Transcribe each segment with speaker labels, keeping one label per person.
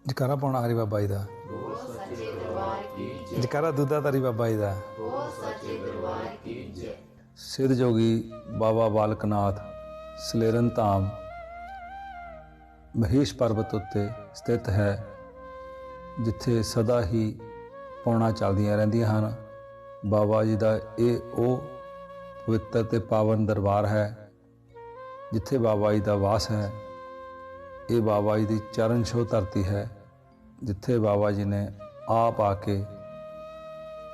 Speaker 1: ਜਕਾਰਾ ਪਾਉਣਾ ਹਰੀ ਬਾਬਾ ਜੀ ਦਾ। ਜਕਾਰਾ ਦੂਦਾ ਧਾਰੀ ਬਾਬਾ ਜੀ ਦਾ। ਸਿੱਧ ਜੋਗੀ ਬਾਬਾ ਬਾਲਕ ਨਾਥ ਸਲੇਰਨ ਧਾਮ ਮਹੇਸ਼ ਪਰਬਤ ਉੱਤੇ ਸਥਿਤ ਹੈ, ਜਿੱਥੇ ਸਦਾ ਹੀ ਪੌਣਾ ਚੱਲਦੀਆਂ ਰਹਿੰਦੀਆਂ ਹਨ। ਬਾਬਾ ਜੀ ਦਾ ਇਹ ਉਹ ਪਵਿੱਤਰ ਅਤੇ ਪਾਵਨ ਦਰਬਾਰ ਹੈ ਜਿੱਥੇ ਬਾਬਾ ਜੀ ਦਾ ਵਾਸ ਹੈ। ਇਹ ਬਾਬਾ ਜੀ ਦੀ ਚਰਨ ਛੋਹ ਧਰਤੀ ਹੈ, ਜਿੱਥੇ ਬਾਬਾ ਜੀ ਨੇ ਆਪ ਆ ਕੇ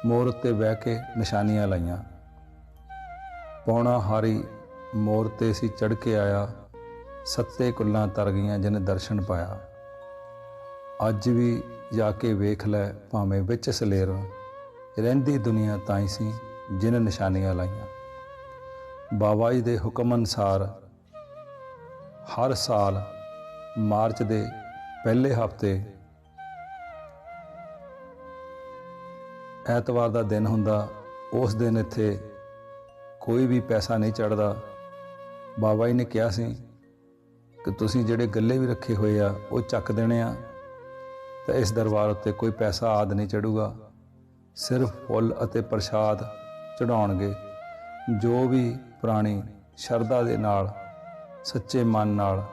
Speaker 1: ਮੋਰ ਉੱਤੇ ਬਹਿ ਕੇ ਨਿਸ਼ਾਨੀਆਂ ਲਾਈਆਂ। ਪੌਣਾ ਹਾਰੀ ਮੋਰ 'ਤੇ ਸੀ ਚੜ੍ਹ ਕੇ ਆਇਆ, ਸੱਤੇ ਕੁੱਲਾਂ ਤਰ ਗਈਆਂ ਜਿਨ ਦਰਸ਼ਨ ਪਾਇਆ। ਅੱਜ ਵੀ ਜਾ ਕੇ ਵੇਖ ਲੈ ਭਾਵੇਂ ਵਿੱਚ ਸਲੇਰ, ਰਹਿੰਦੀ ਦੁਨੀਆ ਤਾਈ ਸੀ ਜਿਨ ਨਿਸ਼ਾਨੀਆਂ ਲਾਈਆਂ। ਬਾਬਾ ਜੀ ਦੇ ਹੁਕਮ ਅਨੁਸਾਰ ਹਰ ਸਾਲ ਮਾਰਚ ਦੇ ਪਹਿਲੇ ਹਫ਼ਤੇ ਐਤਵਾਰ ਦਾ ਦਿਨ ਹੁੰਦਾ। ਉਸ ਦਿਨ ਇੱਥੇ ਕੋਈ ਵੀ ਪੈਸਾ ਨਹੀਂ ਚੜ੍ਹਦਾ। ਬਾਬਾ ਜੀ ਨੇ ਕਿਹਾ ਸੀ ਕਿ ਤੁਸੀਂ ਜਿਹੜੇ ਗੱਲੇ ਵੀ ਰੱਖੇ ਹੋਏ ਆ ਉਹ ਚੱਕ ਦੇਣੇ ਆ, ਤਾਂ ਇਸ ਦਰਬਾਰ ਉੱਤੇ ਕੋਈ ਪੈਸਾ ਆਦਿ ਨਹੀਂ ਚੜ੍ਹੂਗਾ। ਸਿਰਫ ਫੁੱਲ ਅਤੇ ਪ੍ਰਸ਼ਾਦ ਚੜ੍ਹਾਉਣਗੇ। ਜੋ ਵੀ ਪ੍ਰਾਣੀ ਸ਼ਰਧਾ ਦੇ ਨਾਲ ਸੱਚੇ ਮਨ ਨਾਲ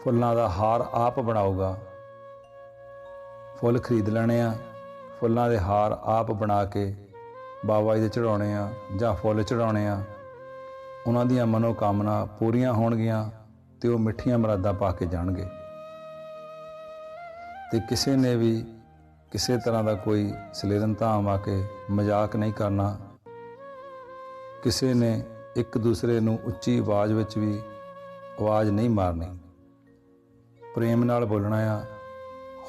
Speaker 1: ਫੁੱਲਾਂ ਦਾ ਹਾਰ ਆਪ ਬਣਾਊਗਾ। ਫੁੱਲ ਖਰੀਦ ਲੈਣੇ ਆ, ਫੁੱਲਾਂ ਦੇ ਹਾਰ ਆਪ ਬਣਾ ਕੇ ਬਾਬਾ ਜੀ ਦੇ ਚੜ੍ਹਾਉਣੇ ਆ ਜਾਂ ਫੁੱਲ ਚੜ੍ਹਾਉਣੇ ਆ। ਉਹਨਾਂ ਦੀਆਂ ਮਨੋਕਾਮਨਾ ਪੂਰੀਆਂ ਹੋਣਗੀਆਂ ਅਤੇ ਉਹ ਮਿੱਠੀਆਂ ਮੁਰਾਦਾਂ ਪਾ ਕੇ ਜਾਣਗੇ। ਅਤੇ ਕਿਸੇ ਨੇ ਵੀ ਕਿਸੇ ਤਰ੍ਹਾਂ ਦਾ ਕੋਈ ਸਲੇਰਨ ਧਾਮ ਆ ਕੇ ਮਜ਼ਾਕ ਨਹੀਂ ਕਰਨਾ। ਕਿਸੇ ਨੇ ਇੱਕ ਦੂਸਰੇ ਨੂੰ ਉੱਚੀ ਆਵਾਜ਼ ਵਿੱਚ ਵੀ ਆਵਾਜ਼ ਨਹੀਂ ਮਾਰਨੀ। ਪ੍ਰੇਮ ਨਾਲ ਬੋਲਣਾ ਆ,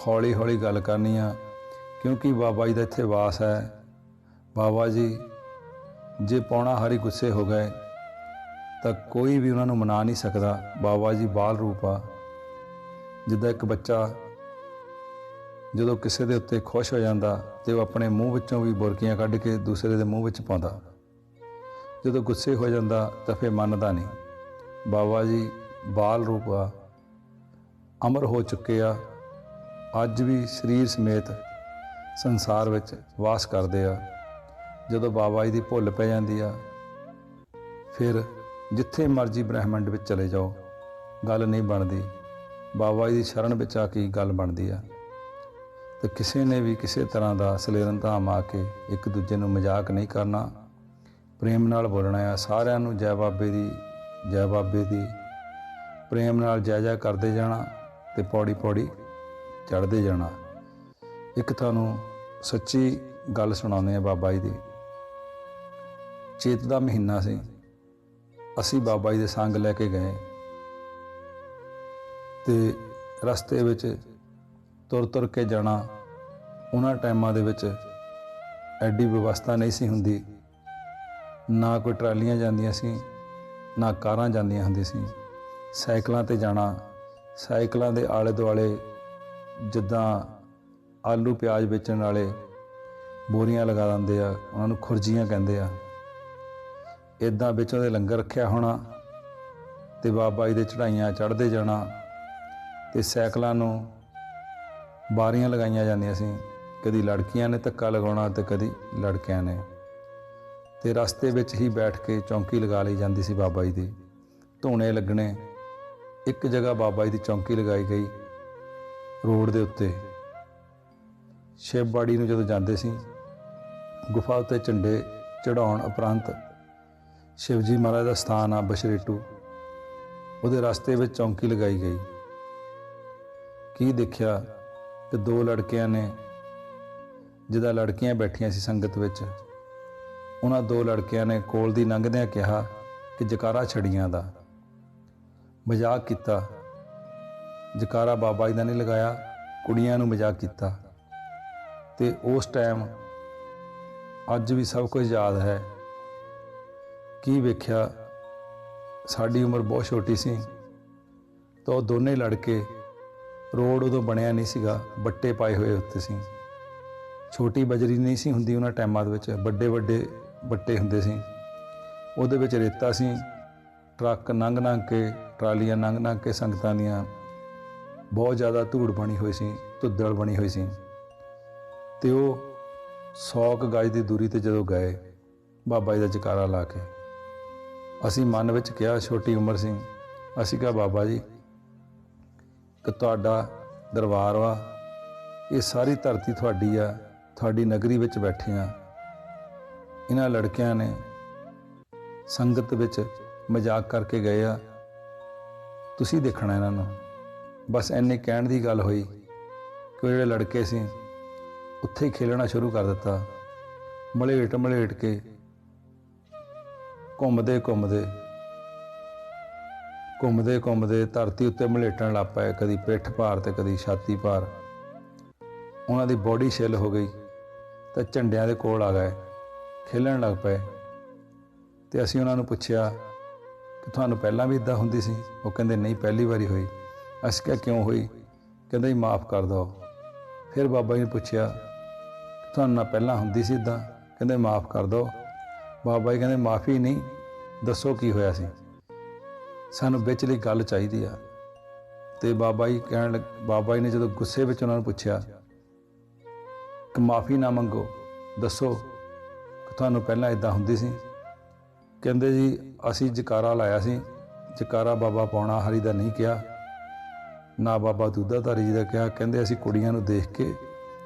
Speaker 1: ਹੌਲੀ ਹੌਲੀ ਗੱਲ ਕਰਨੀ ਆ, ਕਿਉਂਕਿ ਬਾਬਾ ਜੀ ਦਾ ਇੱਥੇ ਵਾਸ ਹੈ। ਬਾਬਾ ਜੀ ਜੇ ਪੌਣਾ ਹਾਰੀ ਗੁੱਸੇ ਹੋ ਗਏ ਤਾਂ ਕੋਈ ਵੀ ਉਹਨਾਂ ਨੂੰ ਮਨਾ ਨਹੀਂ ਸਕਦਾ। ਬਾਬਾ ਜੀ ਬਾਲ ਰੂਪ ਆ। ਜਿੱਦਾਂ ਇੱਕ ਬੱਚਾ ਜਦੋਂ ਕਿਸੇ ਦੇ ਉੱਤੇ ਖੁਸ਼ ਹੋ ਜਾਂਦਾ ਅਤੇ ਉਹ ਆਪਣੇ ਮੂੰਹ ਵਿੱਚੋਂ ਵੀ ਬੁਰਕੀਆਂ ਕੱਢ ਕੇ ਦੂਸਰੇ ਦੇ ਮੂੰਹ ਵਿੱਚ ਪਾਉਂਦਾ, ਜਦੋਂ ਗੁੱਸੇ ਹੋ ਜਾਂਦਾ ਤਾਂ ਫਿਰ ਮੰਨਦਾ ਨਹੀਂ। ਬਾਬਾ ਜੀ ਬਾਲ ਰੂਪ ਆ, ਅਮਰ ਹੋ ਚੁੱਕੇ ਆ, ਅੱਜ ਵੀ ਸਰੀਰ ਸਮੇਤ ਸੰਸਾਰ ਵਿੱਚ ਵਾਸ ਕਰਦੇ ਆ। ਜਦੋਂ ਬਾਬਾ ਜੀ ਦੀ ਭੁੱਲ ਪੈ ਜਾਂਦੀ ਆ, ਫਿਰ ਜਿੱਥੇ ਮਰਜ਼ੀ ਬ੍ਰਹਿਮੰਡ ਵਿੱਚ ਚਲੇ ਜਾਓ, ਗੱਲ ਨਹੀਂ ਬਣਦੀ। ਬਾਬਾ ਜੀ ਦੀ ਸ਼ਰਨ ਵਿੱਚ ਆ ਕੇ ਗੱਲ ਬਣਦੀ ਆ। ਅਤੇ ਕਿਸੇ ਨੇ ਵੀ ਕਿਸੇ ਤਰ੍ਹਾਂ ਦਾ ਸਲੇਰਨ ਧਾਮ ਆ ਕੇ ਇੱਕ ਦੂਜੇ ਨੂੰ ਮਜ਼ਾਕ ਨਹੀਂ ਕਰਨਾ। ਪ੍ਰੇਮ ਨਾਲ ਬੋਲਣਾ ਆ। ਸਾਰਿਆਂ ਨੂੰ ਜੈ ਬਾਬੇ ਦੀ, ਜੈ ਬਾਬੇ ਦੀ ਪ੍ਰੇਮ ਨਾਲ ਜੈ ਜੈ ਕਰਦੇ ਜਾਣਾ ਅਤੇ ਪੌੜੀ ਪੌੜੀ ਚੜ੍ਹਦੇ ਜਾਣਾ। ਇੱਕ ਤੁਹਾਨੂੰ ਸੱਚੀ ਗੱਲ ਸੁਣਾਉਂਦੇ ਹਾਂ ਬਾਬਾ ਜੀ ਦੀ। ਚੇਤ ਦਾ ਮਹੀਨਾ ਸੀ। ਅਸੀਂ ਬਾਬਾ ਜੀ ਦੇ ਸੰਗ ਲੈ ਕੇ ਗਏ ਅਤੇ ਰਸਤੇ ਵਿੱਚ ਤੁਰ ਤੁਰ ਕੇ ਜਾਣਾ। ਉਹਨਾਂ ਟਾਈਮਾਂ ਦੇ ਵਿੱਚ ਐਡੀ ਵਿਵਸਥਾ ਨਹੀਂ ਸੀ ਹੁੰਦੀ, ਨਾ ਕੋਈ ਟਰਾਲੀਆਂ ਜਾਂਦੀਆਂ ਸੀ, ਨਾ ਕਾਰਾਂ ਜਾਂਦੀਆਂ ਹੁੰਦੀਆਂ ਸੀ। ਸਾਈਕਲਾਂ 'ਤੇ ਜਾਣਾ। ਸਾਈਕਲਾਂ ਦੇ ਆਲੇ ਦੁਆਲੇ ਜਿੱਦਾਂ ਆਲੂ ਪਿਆਜ਼ ਵੇਚਣ ਵਾਲੇ ਬੋਰੀਆਂ ਲਗਾ ਦਿੰਦੇ ਆ, ਉਹਨਾਂ ਨੂੰ ਖੁਰਜੀਆਂ ਕਹਿੰਦੇ ਆ। ਇੱਦਾਂ ਵਿੱਚ ਉਹਦੇ ਲੰਗਰ ਰੱਖਿਆ ਹੋਣਾ ਅਤੇ ਬਾਬਾ ਜੀ ਦੇ ਚੜ੍ਹਾਈਆਂ ਚੜ੍ਹਦੇ ਜਾਣਾ। ਅਤੇ ਸਾਈਕਲਾਂ ਨੂੰ ਬਾਰੀਆਂ ਲਗਾਈਆਂ ਜਾਂਦੀਆਂ ਸੀ। ਕਦੀ ਲੜਕੀਆਂ ਨੇ ਧੱਕਾ ਲਗਾਉਣਾ ਅਤੇ ਕਦੀ ਲੜਕਿਆਂ ਨੇ। ਅਤੇ ਰਸਤੇ ਵਿੱਚ ਹੀ ਬੈਠ ਕੇ ਚੌਂਕੀ ਲਗਾ ਲਈ ਜਾਂਦੀ ਸੀ ਬਾਬਾ ਜੀ ਦੀ। ਧੂਣੇ ਲੱਗਣੇ। ਇੱਕ ਜਗ੍ਹਾ ਬਾਬਾ ਜੀ ਦੀ ਚੌਂਕੀ ਲਗਾਈ ਗਈ ਰੋਡ ਦੇ ਉੱਤੇ। ਸ਼ਿਵਬਾੜੀ ਨੂੰ ਜਦੋਂ ਜਾਂਦੇ ਸੀ, ਗੁਫਾ ਉੱਤੇ ਝੰਡੇ ਚੜ੍ਹਾਉਣ ਉਪਰੰਤ ਸ਼ਿਵ ਜੀ ਮਹਾਰਾਜ ਦਾ ਸਥਾਨ ਆ ਬਸ਼ਰੇਟੂ, ਉਹਦੇ ਰਸਤੇ ਵਿੱਚ ਚੌਂਕੀ ਲਗਾਈ ਗਈ। ਕੀ ਦੇਖਿਆ ਕਿ ਦੋ ਲੜਕਿਆਂ ਨੇ, ਜਿੱਦਾਂ ਲੜਕੀਆਂ ਬੈਠੀਆਂ ਸੀ ਸੰਗਤ ਵਿੱਚ, ਉਹਨਾਂ ਦੋ ਲੜਕਿਆਂ ਨੇ ਕੋਲ ਦੀ ਲੰਘਦਿਆਂ ਕਿਹਾ ਕਿ ਜਕਾਰਾ ਛੜੀਆਂ ਦਾ। ਮਜ਼ਾਕ ਕੀਤਾ। ਜਕਾਰਾ ਬਾਬਾ ਜੀ ਦਾ ਨਹੀਂ ਲਗਾਇਆ, ਕੁੜੀਆਂ ਨੂੰ ਮਜ਼ਾਕ ਕੀਤਾ। ਅਤੇ ਉਸ ਟਾਈਮ ਅੱਜ ਵੀ ਸਭ ਕੁਝ ਯਾਦ ਹੈ। ਕੀ ਵੇਖਿਆ, ਸਾਡੀ ਉਮਰ ਬਹੁਤ ਛੋਟੀ ਸੀ ਤਾਂ ਉਹ ਦੋਨੇ ਲੜਕੇ, ਰੋਡ ਉਦੋਂ ਬਣਿਆ ਨਹੀਂ ਸੀਗਾ, ਬੱਟੇ ਪਾਏ ਹੋਏ ਉੱਤੇ ਸੀ। ਛੋਟੀ ਬਜਰੀ ਨਹੀਂ ਸੀ ਹੁੰਦੀ ਉਹਨਾਂ ਟਾਈਮਾਂ ਦੇ ਵਿੱਚ, ਵੱਡੇ ਵੱਡੇ ਬੱਟੇ ਹੁੰਦੇ ਸੀ। ਉਹਦੇ ਵਿੱਚ ਰੇਤਾ ਸੀ। ਟਰੱਕ ਲੰਘ ਕੇ, ਟਰਾਲੀਆਂ ਲੰਘ ਕੇ ਸੰਗਤਾਂ ਦੀਆਂ ਬਹੁਤ ਜ਼ਿਆਦਾ ਧੂੜ ਬਣੀ ਹੋਈ ਸੀ, ਧੁੱਦਲ ਬਣੀ ਹੋਈ ਸੀ। ਅਤੇ ਉਹ 100 ਕੁ ਗਜ ਦੀ ਦੂਰੀ 'ਤੇ ਜਦੋਂ ਗਏ ਬਾਬਾ ਜੀ ਦਾ ਜੈਕਾਰਾ ਲਾ ਕੇ, ਅਸੀਂ ਮਨ ਵਿੱਚ ਕਿਹਾ, ਛੋਟੀ ਉਮਰ ਸੀ, ਅਸੀਂ ਕਿਹਾ ਬਾਬਾ ਜੀ ਕਿ ਤੁਹਾਡਾ ਦਰਬਾਰ ਵਾ, ਇਹ ਸਾਰੀ ਧਰਤੀ ਤੁਹਾਡੀ ਆ, ਤੁਹਾਡੀ ਨਗਰੀ ਵਿੱਚ ਬੈਠੇ ਆ। ਇਹਨਾਂ ਲੜਕਿਆਂ ਨੇ ਸੰਗਤ ਵਿੱਚ ਮਜ਼ਾਕ ਕਰਕੇ ਗਏ ਆ, ਤੁਸੀਂ ਦੇਖਣਾ ਇਹਨਾਂ ਨੂੰ। ਬਸ ਇੰਨੇ ਕਹਿਣ ਦੀ ਗੱਲ ਹੋਈ ਕਿ ਉਹ ਜਿਹੜੇ ਲੜਕੇ ਸੀ ਉੱਥੇ ਹੀ ਖੇਲਣਾ ਸ਼ੁਰੂ ਕਰ ਦਿੱਤਾ। ਮਲੇਟ ਮਲੇਟ ਕੇ ਘੁੰਮਦੇ ਘੁੰਮਦੇ ਧਰਤੀ ਉੱਤੇ ਮਲੇਟਣ ਲੱਗ ਪਏ, ਕਦੀ ਪਿੱਠ ਭਾਰ ਤੇ ਕਦੀ ਛਾਤੀ ਭਾਰ। ਉਹਨਾਂ ਦੀ ਬੋਡੀ ਛਿੱਲ ਹੋ ਗਈ ਤਾਂ ਝੰਡਿਆਂ ਦੇ ਕੋਲ ਆ ਗਏ, ਖੇਲਣ ਲੱਗ ਪਏ। ਅਤੇ ਅਸੀਂ ਉਹਨਾਂ ਨੂੰ ਪੁੱਛਿਆ ਕਿ ਤੁਹਾਨੂੰ ਪਹਿਲਾਂ ਵੀ ਇੱਦਾਂ ਹੁੰਦੀ ਸੀ? ਉਹ ਕਹਿੰਦੇ ਨਹੀਂ, ਪਹਿਲੀ ਵਾਰੀ ਹੋਈ। ਅਸੀਂ ਕਿਹਾ ਕਿਉਂ ਹੋਈ? ਕਹਿੰਦਾ ਜੀ ਮਾफ़ ਕਰ ਦਿਓ। ਫਿਰ ਬਾਬਾ ਜੀ ਨੇ ਪੁੱਛਿਆ ਕਿ ਤੁਹਾਨੂੰ ਨਾ ਪਹਿਲਾਂ ਹੁੰਦੀ ਸੀ ਇੱਦਾਂ? ਕਹਿੰਦੇ ਮਾफ़ ਕਰ ਦਿਓ। ਬਾਬਾ ਜੀ ਕਹਿੰਦੇ ਮਾफ़ੀ ਨਹੀਂ, ਦੱਸੋ ਕੀ ਹੋਇਆ ਸੀ, ਸਾਨੂੰ ਵਿਚਲੀ ਗੱਲ ਚਾਹੀਦੀ ਆ। ਅਤੇ ਬਾਬਾ ਜੀ ਨੇ ਜਦੋਂ ਗੁੱਸੇ ਵਿੱਚ ਉਹਨਾਂ ਨੂੰ ਪੁੱਛਿਆ ਕਿ ਮਾफ़ੀ ਨਾ ਮੰਗੋ, ਦੱਸੋ ਕਿ ਤੁਹਾਨੂੰ ਪਹਿਲਾਂ ਇੱਦਾਂ ਹੁੰਦੀ ਸੀ? ਕਹਿੰਦੇ ਜੀ ਅਸੀਂ ਜੈਕਾਰਾ ਲਾਇਆ ਸੀ, ਜੈਕਾਰਾ ਬਾਬਾ ਪੌਣਾ ਹਰੀ ਦਾ ਨਹੀਂ ਕਿਹਾ, ਨਾ ਬਾਬਾ ਦੂਧਾਧਾਰੀ ਜੀ ਦਾ ਕਿਹਾ। ਕਹਿੰਦੇ ਅਸੀਂ ਕੁੜੀਆਂ ਨੂੰ ਦੇਖ ਕੇ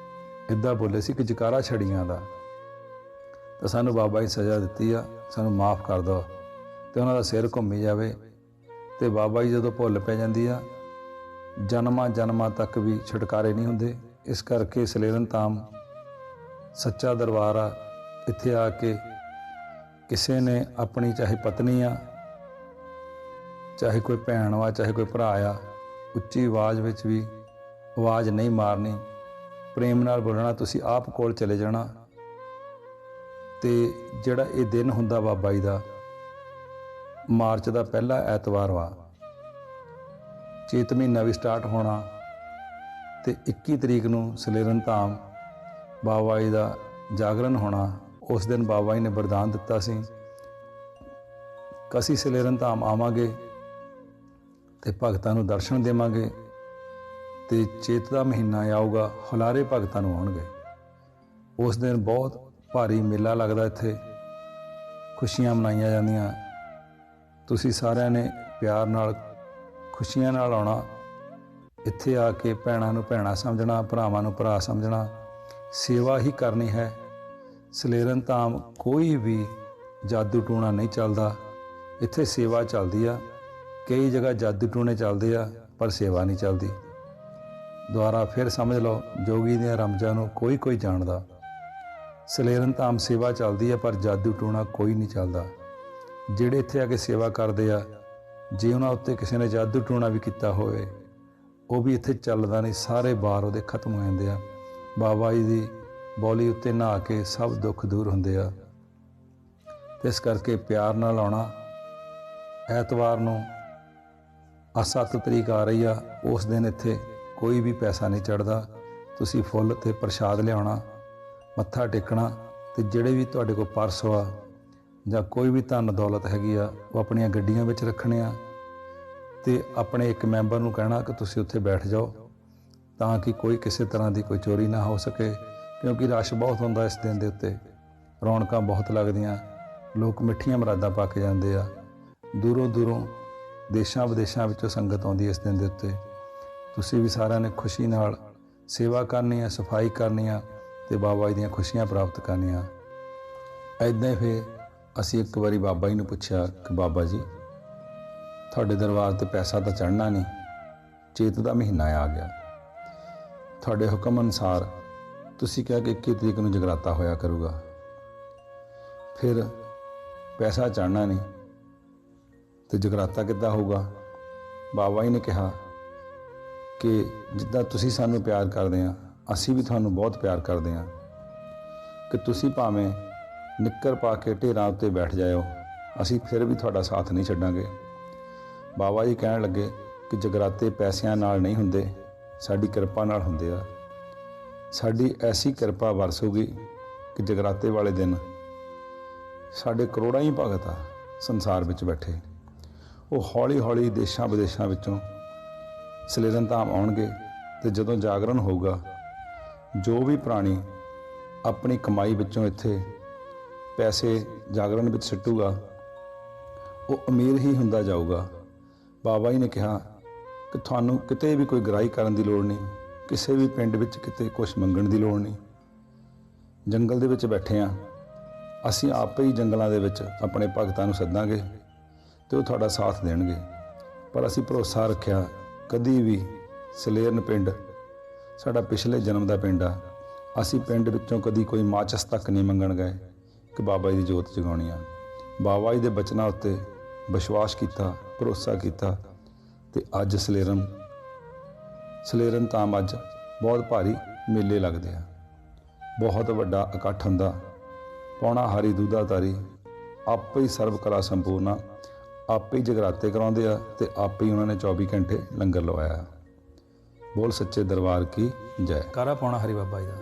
Speaker 1: ਇੱਦਾਂ ਬੋਲੇ ਸੀ ਕਿ ਜੈਕਾਰਾ ਛੜੀਆਂ ਦਾ, ਤਾਂ ਸਾਨੂੰ ਬਾਬਾ ਜੀ ਸਜ਼ਾ ਦਿੱਤੀ ਆ, ਸਾਨੂੰ ਮਾफ़ ਕਰ ਦਿਓ। ਅਤੇ ਉਹਨਾਂ ਦਾ ਸਿਰ ਘੁੰਮੀ ਜਾਵੇ। ਅਤੇ ਬਾਬਾ ਜੀ ਜਦੋਂ ਭੁੱਲ ਪੈ ਜਾਂਦੀ ਆ, ਜਨਮਾਂ ਤੱਕ ਵੀ ਛੁਟਕਾਰੇ ਨਹੀਂ ਹੁੰਦੇ। ਇਸ ਕਰਕੇ ਸਲੇਰਨ ਧਾਮ ਸੱਚਾ ਦਰਬਾਰ ਆ। ਇੱਥੇ ਆ ਕੇ ਕਿਸੇ ਨੇ ਆਪਣੀ ਚਾਹੇ ਪਤਨੀ ਆ, ਚਾਹੇ ਕੋਈ ਭੈਣ ਵਾ, ਚਾਹੇ ਕੋਈ ਭਰਾ ਆ, ਉੱਚੀ ਆਵਾਜ਼ ਵਿੱਚ ਵੀ ਆਵਾਜ਼ ਨਹੀਂ ਮਾਰਨੀ, ਪ੍ਰੇਮ ਨਾਲ ਬੋਲਣਾ। ਤੁਸੀਂ ਆਪ ਕੋਲ ਚਲੇ ਜਾਣਾ। ਅਤੇ ਜਿਹੜਾ ਇਹ ਦਿਨ ਹੁੰਦਾ ਬਾਬਾ ਜੀ ਦਾ, ਮਾਰਚ ਦਾ ਪਹਿਲਾ ਐਤਵਾਰ ਵਾ, ਚੇਤ ਮਹੀਨਾ ਵੀ ਸਟਾਰਟ ਹੋਣਾ, ਅਤੇ 21 ਤਰੀਕ ਨੂੰ ਸਲੇਰਨ ਧਾਮ ਬਾਬਾ ਜੀ ਦਾ ਜਾਗਰਣ ਹੋਣਾ। ਉਸ ਦਿਨ ਬਾਬਾ ਜੀ ਨੇ ਵਰਦਾਨ ਦਿੱਤਾ ਸੀ ਕਿ ਅਸੀਂ ਸਲੇਰਨ ਧਾਮ ਆਵਾਂਗੇ ਅਤੇ ਭਗਤਾਂ ਨੂੰ ਦਰਸ਼ਨ ਦੇਵਾਂਗੇ। ਅਤੇ ਚੇਤ ਦਾ ਮਹੀਨਾ ਆਊਗਾ, ਹੁਲਾਰੇ ਭਗਤਾਂ ਨੂੰ ਆਉਣਗੇ। ਉਸ ਦਿਨ ਬਹੁਤ ਭਾਰੀ ਮੇਲਾ ਲੱਗਦਾ, ਇੱਥੇ ਖੁਸ਼ੀਆਂ ਮਨਾਈਆਂ ਜਾਂਦੀਆਂ। ਤੁਸੀਂ ਸਾਰਿਆਂ ਨੇ ਪਿਆਰ ਨਾਲ, ਖੁਸ਼ੀਆਂ ਨਾਲ ਆਉਣਾ। ਇੱਥੇ ਆ ਕੇ ਭੈਣਾਂ ਨੂੰ ਭੈਣਾਂ ਸਮਝਣਾ, ਭਰਾਵਾਂ ਨੂੰ ਭਰਾ ਸਮਝਣਾ, ਸੇਵਾ ਹੀ ਕਰਨੀ ਹੈ। ਸਲੇਰਨ ਧਾਮ ਕੋਈ ਵੀ ਜਾਦੂ ਟੂਣਾ ਨਹੀਂ ਚੱਲਦਾ, ਇੱਥੇ ਸੇਵਾ ਚੱਲਦੀ ਆ। ਕਈ ਜਗ੍ਹਾ ਜਾਦੂ ਟੂਣੇ ਚੱਲਦੇ ਆ ਪਰ ਸੇਵਾ ਨਹੀਂ ਚੱਲਦੀ। ਦੁਬਾਰਾ ਫਿਰ ਸਮਝ ਲਓ, ਜੋਗੀ ਦੀਆਂ ਰਮਜ਼ਾਂ ਨੂੰ ਕੋਈ ਜਾਣਦਾ। ਸਲੇਰਨ ਧਾਮ ਸੇਵਾ ਚੱਲਦੀ ਆ ਪਰ ਜਾਦੂ ਟੂਣਾ ਕੋਈ ਨਹੀਂ ਚੱਲਦਾ। ਜਿਹੜੇ ਇੱਥੇ ਆ ਕੇ ਸੇਵਾ ਕਰਦੇ ਆ, ਜੇ ਉਹਨਾਂ ਉੱਤੇ ਕਿਸੇ ਨੇ ਜਾਦੂ ਟੂਣਾ ਵੀ ਕੀਤਾ ਹੋਵੇ, ਉਹ ਵੀ ਇੱਥੇ ਚੱਲਦਾ ਨਹੀਂ, ਸਾਰੇ ਬਾਰ ਉਹਦੇ ਖਤਮ ਹੋ ਜਾਂਦੇ ਆ। ਬਾਬਾ ਜੀ ਦੀ ਬੌਲੀ ਉੱਤੇ ਨਹਾ ਕੇ ਸਭ ਦੁੱਖ ਦੂਰ ਹੁੰਦੇ ਆ। ਇਸ ਕਰਕੇ ਪਿਆਰ ਨਾਲ ਆਉਣਾ। ਐਤਵਾਰ ਨੂੰ 7 ਤਰੀਕ ਆ ਰਹੀ ਆ, ਉਸ ਦਿਨ ਇੱਥੇ ਕੋਈ ਵੀ ਪੈਸਾ ਨਹੀਂ ਚੜ੍ਹਦਾ। ਤੁਸੀਂ ਫੁੱਲ ਅਤੇ ਪ੍ਰਸ਼ਾਦ ਲਿਆਉਣਾ, ਮੱਥਾ ਟੇਕਣਾ, ਅਤੇ ਜਿਹੜੇ ਵੀ ਤੁਹਾਡੇ ਕੋਲ ਪਰਸ ਆ ਜਾਂ ਕੋਈ ਵੀ ਧਨ ਦੌਲਤ ਹੈਗੀ ਆ, ਉਹ ਆਪਣੀਆਂ ਗੱਡੀਆਂ ਵਿੱਚ ਰੱਖਣੇ ਆ। ਅਤੇ ਆਪਣੇ ਇੱਕ ਮੈਂਬਰ ਨੂੰ ਕਹਿਣਾ ਕਿ ਤੁਸੀਂ ਉੱਥੇ ਬੈਠ ਜਾਓ, ਤਾਂ ਕਿ ਕੋਈ ਕਿਸੇ ਤਰ੍ਹਾਂ ਦੀ ਕੋਈ ਚੋਰੀ ਨਾ ਹੋ ਸਕੇ। ਕਿਉਂਕਿ ਰਸ਼ ਬਹੁਤ ਹੁੰਦਾ ਇਸ ਦਿਨ ਦੇ ਉੱਤੇ, ਰੌਣਕਾਂ ਬਹੁਤ ਲੱਗਦੀਆਂ, ਲੋਕ ਮਿੱਠੀਆਂ ਮੁਰਾਦਾਂ ਪਾ ਕੇ ਜਾਂਦੇ ਆ। ਦੂਰੋਂ ਦੇਸ਼ਾਂ ਵਿਦੇਸ਼ਾਂ ਵਿੱਚੋਂ ਸੰਗਤ ਆਉਂਦੀ ਇਸ ਦਿਨ ਦੇ ਉੱਤੇ। ਤੁਸੀਂ ਵੀ ਸਾਰਿਆਂ ਨੇ ਖੁਸ਼ੀ ਨਾਲ ਸੇਵਾ ਕਰਨੀ ਆ, ਸਫਾਈ ਕਰਨੀ ਆ, ਅਤੇ ਬਾਬਾ ਜੀ ਦੀਆਂ ਖੁਸ਼ੀਆਂ ਪ੍ਰਾਪਤ ਕਰਨੀਆਂ। ਇੱਦਾਂ ਹੀ ਫਿਰ ਅਸੀਂ ਇੱਕ ਵਾਰੀ ਬਾਬਾ ਜੀ ਨੂੰ ਪੁੱਛਿਆ ਕਿ ਬਾਬਾ ਜੀ ਤੁਹਾਡੇ ਦਰਬਾਰ 'ਤੇ ਪੈਸਾ ਤਾਂ ਚੜ੍ਹਨਾ ਨਹੀਂ, ਚੇਤ ਦਾ ਮਹੀਨਾ ਆ ਗਿਆ, ਤੁਹਾਡੇ ਹੁਕਮ ਅਨੁਸਾਰ ਤੁਸੀਂ ਕਿਹਾ ਕਿ 21 ਤਰੀਕ ਨੂੰ ਜਗਰਾਤਾ ਹੋਇਆ ਕਰੂਗਾ, ਫਿਰ ਪੈਸਾ ਚੜ੍ਹਨਾ ਨਹੀਂ ਅਤੇ ਜਗਰਾਤਾ ਕਿੱਦਾਂ ਹੋਊਗਾ? ਬਾਬਾ ਜੀ ਨੇ ਕਿਹਾ ਕਿ ਜਿੱਦਾਂ ਤੁਸੀਂ ਸਾਨੂੰ ਪਿਆਰ ਕਰਦੇ ਆ, ਅਸੀਂ ਵੀ ਤੁਹਾਨੂੰ ਬਹੁਤ ਪਿਆਰ ਕਰਦੇ ਹਾਂ, ਕਿ ਤੁਸੀਂ ਭਾਵੇਂ ਨਿੱਕਰ ਪਾ ਕੇ ਢੇਰਾਂ ਉੱਤੇ ਬੈਠ ਜਾਇਓ, ਅਸੀਂ ਫਿਰ ਵੀ ਤੁਹਾਡਾ ਸਾਥ ਨਹੀਂ ਛੱਡਾਂਗੇ। ਬਾਬਾ ਜੀ ਕਹਿਣ ਲੱਗੇ ਕਿ ਜਗਰਾਤੇ ਪੈਸਿਆਂ ਨਾਲ ਨਹੀਂ ਹੁੰਦੇ, ਸਾਡੀ ਕਿਰਪਾ ਨਾਲ ਹੁੰਦੇ ਆ। ਸਾਡੀ ਐਸੀ ਕਿਰਪਾ ਵਰਸੂਗੀ ਕਿ ਜਗਰਾਤੇ ਵਾਲੇ ਦਿਨ ਸਾਡੇ ਕਰੋੜਾਂ ਹੀ ਭਗਤ ਆ ਸੰਸਾਰ ਵਿੱਚ ਬੈਠੇ, ਉਹ ਹੌਲੀ ਹੌਲੀ ਦੇਸ਼ਾਂ ਵਿਦੇਸ਼ਾਂ ਵਿੱਚੋਂ ਸਲੇਰਨ ਧਾਮ ਆਉਣਗੇ ਤੇ ਜਦੋਂ ਜਾਗਰਣ ਹੋਊਗਾ, ਜੋ ਵੀ ਪ੍ਰਾਣੀ ਆਪਣੀ ਕਮਾਈ ਵਿੱਚੋਂ ਇੱਥੇ ਪੈਸੇ ਜਾਗਰਣ ਵਿੱਚ ਸਿੱਟੂਗਾ ਉਹ ਅਮੀਰ ਹੀ ਹੁੰਦਾ ਜਾਊਗਾ। ਬਾਬਾ ਜੀ ਨੇ ਕਿਹਾ ਕਿ ਤੁਹਾਨੂੰ ਕਿਤੇ ਵੀ ਕੋਈ ਗ੍ਰਾਹੀ ਕਰਨ ਦੀ ਲੋੜ ਨਹੀਂ, ਕਿਸੇ ਵੀ ਪਿੰਡ ਵਿੱਚ ਕਿਤੇ ਕੁਛ ਮੰਗਣ ਦੀ ਲੋੜ ਨਹੀਂ। ਜੰਗਲ ਦੇ ਵਿੱਚ ਬੈਠੇ ਹਾਂ, ਅਸੀਂ ਆਪੇ ਹੀ ਜੰਗਲਾਂ ਦੇ ਵਿੱਚ ਆਪਣੇ ਭਗਤਾਂ ਨੂੰ ਸੱਦਾਂਗੇ ਤੇ ਉਹ ਤੁਹਾਡਾ ਸਾਥ ਦੇਣਗੇ। ਪਰ ਅਸੀਂ ਭਰੋਸਾ ਰੱਖਿਆ, ਕਦੀ ਵੀ ਸਲੇਰਨ ਪਿੰਡ ਸਾਡਾ ਪਿਛਲੇ ਜਨਮ ਦਾ ਪਿੰਡ ਆ, ਅਸੀਂ ਪਿੰਡ ਵਿੱਚੋਂ ਕਦੀ ਕੋਈ ਮਾਚਸ ਤੱਕ ਨਹੀਂ ਮੰਗਣ ਗਏ ਕਿ ਬਾਬਾ ਜੀ ਦੀ ਜੋਤ ਜਗਾਉਣੀ ਆ। ਬਾਬਾ ਜੀ ਦੇ ਬਚਨਾਂ ਉੱਤੇ ਵਿਸ਼ਵਾਸ ਕੀਤਾ, ਭਰੋਸਾ ਕੀਤਾ ਤੇ ਅੱਜ ਸਲੇਰਨ ਧਾਮ ਅੱਜ ਬਹੁਤ ਭਾਰੀ ਮੇਲੇ ਲੱਗਦੇ ਆ, ਬਹੁਤ ਵੱਡਾ ਇਕੱਠ ਹੁੰਦਾ। ਪੌਣਾ ਹਾਰੀ ਦੁੱਧਾਧਾਰੀ ਆਪੇ ਹੀ ਸਰਬ ਕਲਾ ਸੰਪੂਰਨਾ, ਆਪੇ ਹੀ ਜਗਰਾਤੇ ਕਰਾਉਂਦੇ ਆ ਤੇ ਆਪੇ ਹੀ ਉਹਨਾਂ ਨੇ 24 ਘੰਟੇ ਲੰਗਰ ਲਵਾਇਆ। ਬੋਲ ਸੱਚੇ ਦਰਬਾਰ ਕੀ ਜੈ। ਕਾਰਾ ਪੌਣਾ ਹਰੀ ਬਾਬਾ ਜੀ ਦਾ।